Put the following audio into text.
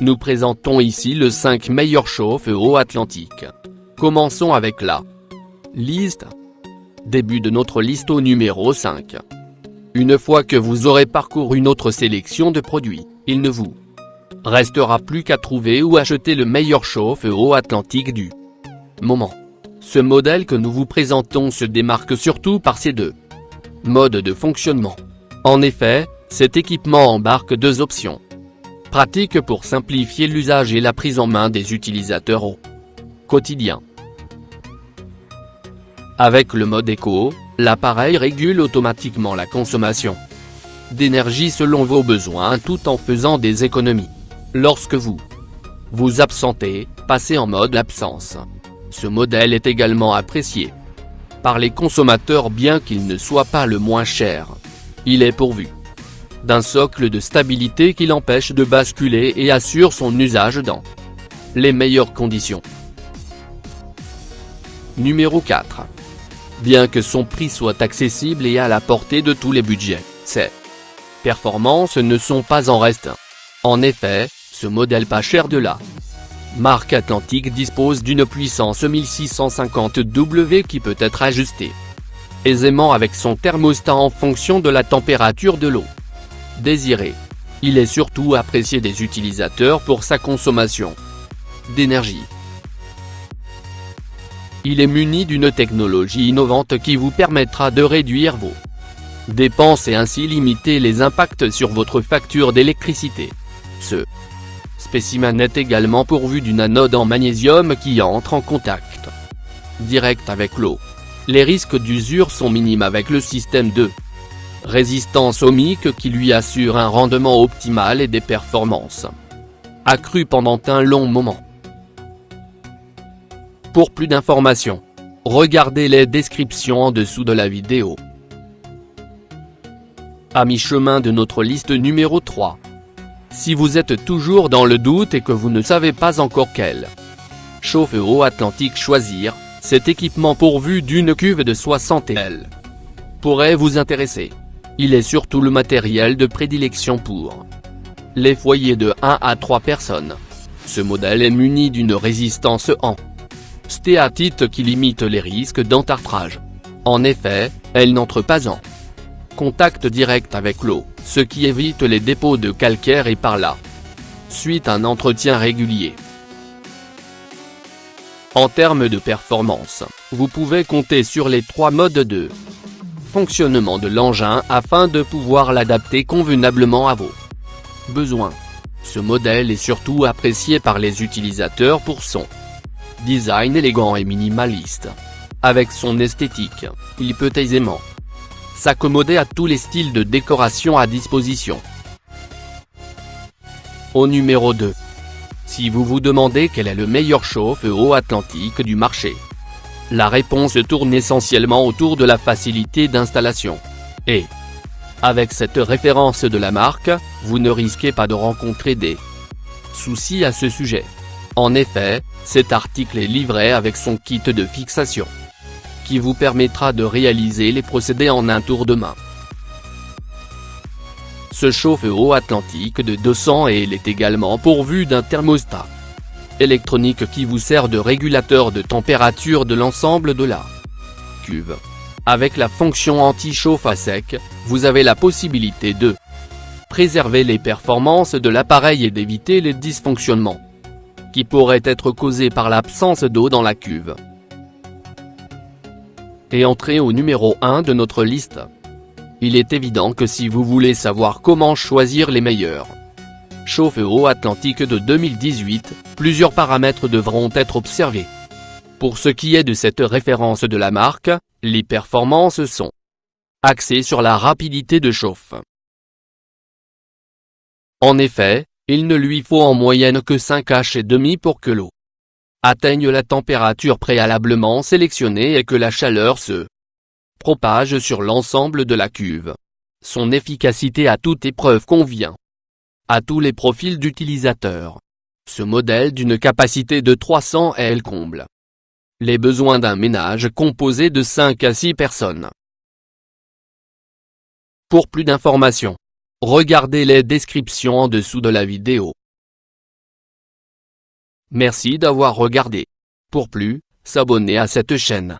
Nous présentons ici le 5 meilleurs chauffe-eau Atlantique. Commençons avec la liste. Début de notre liste au numéro 5. Une fois que vous aurez parcouru notre sélection de produits, il ne vous restera plus qu'à trouver ou acheter le meilleur chauffe-eau Atlantique du moment. Ce modèle que nous vous présentons se démarque surtout par ses deux modes de fonctionnement. En effet, cet équipement embarque deux options pratiques pour simplifier l'usage et la prise en main des utilisateurs au quotidien. Avec le mode éco, l'appareil régule automatiquement la consommation d'énergie selon vos besoins tout en faisant des économies. Lorsque vous vous absentez, passez en mode absence. Ce modèle est également apprécié par les consommateurs bien qu'il ne soit pas le moins cher. Il est pourvu d'un socle de stabilité qui l'empêche de basculer et assure son usage dans les meilleures conditions. Numéro 4. Bien que son prix soit accessible et à la portée de tous les budgets, ses performances ne sont pas en reste. En effet, ce modèle pas cher de la marque Atlantique dispose d'une puissance 1650 W qui peut être ajustée aisément avec son thermostat en fonction de la température de l'eau désirée. Il est surtout apprécié des utilisateurs pour sa consommation d'énergie. Il est muni d'une technologie innovante qui vous permettra de réduire vos dépenses et ainsi limiter les impacts sur votre facture d'électricité. Ce spécimen est également pourvu d'une anode en magnésium qui entre en contact direct avec l'eau. Les risques d'usure sont minimes avec le système de résistance ohmique qui lui assure un rendement optimal et des performances accrues pendant un long moment. Pour plus d'informations, regardez les descriptions en dessous de la vidéo. À mi-chemin de notre liste numéro 3. Si vous êtes toujours dans le doute et que vous ne savez pas encore quel chauffe-eau Atlantique choisir, cet équipement pourvu d'une cuve de 60 L pourrait vous intéresser. Il est surtout le matériel de prédilection pour les foyers de 1 à 3 personnes. Ce modèle est muni d'une résistance en stéatite qui limite les risques d'entartrage. En effet, elle n'entre pas en contact direct avec l'eau, ce qui évite les dépôts de calcaire et par là suite un entretien régulier. En termes de performance, vous pouvez compter sur les 3 modes de fonctionnement de l'engin afin de pouvoir l'adapter convenablement à vos besoins. Ce modèle est surtout apprécié par les utilisateurs pour son design élégant et minimaliste. Avec son esthétique, il peut aisément s'accommoder à tous les styles de décoration à disposition. Au numéro 2. Si vous vous demandez quel est le meilleur chauffe-eau Atlantique du marché, la réponse tourne essentiellement autour de la facilité d'installation. Et avec cette référence de la marque, vous ne risquez pas de rencontrer des soucis à ce sujet. En effet, cet article est livré avec son kit de fixation, qui vous permettra de réaliser les procédés en un tour de main. Ce chauffe-eau Atlantique de 200 L est également pourvu d'un thermostat électronique qui vous sert de régulateur de température de l'ensemble de la cuve. Avec la fonction anti-chauffe à sec, vous avez la possibilité de préserver les performances de l'appareil et d'éviter les dysfonctionnements qui pourraient être causés par l'absence d'eau dans la cuve. Et entrez au numéro 1 de notre liste. Il est évident que si vous voulez savoir comment choisir les meilleurs chauffe-eau Atlantique de 2018, plusieurs paramètres devront être observés. Pour ce qui est de cette référence de la marque, les performances sont axées sur la rapidité de chauffe. En effet, il ne lui faut en moyenne que 5 H/2 pour que l'eau atteigne la température préalablement sélectionnée et que la chaleur se propage sur l'ensemble de la cuve. Son efficacité à toute épreuve convient à tous les profils d'utilisateurs. Ce modèle d'une capacité de 300 L comble les besoins d'un ménage composé de 5 à 6 personnes. Pour plus d'informations, regardez les descriptions en dessous de la vidéo. Merci d'avoir regardé. Pour plus, s'abonner à cette chaîne.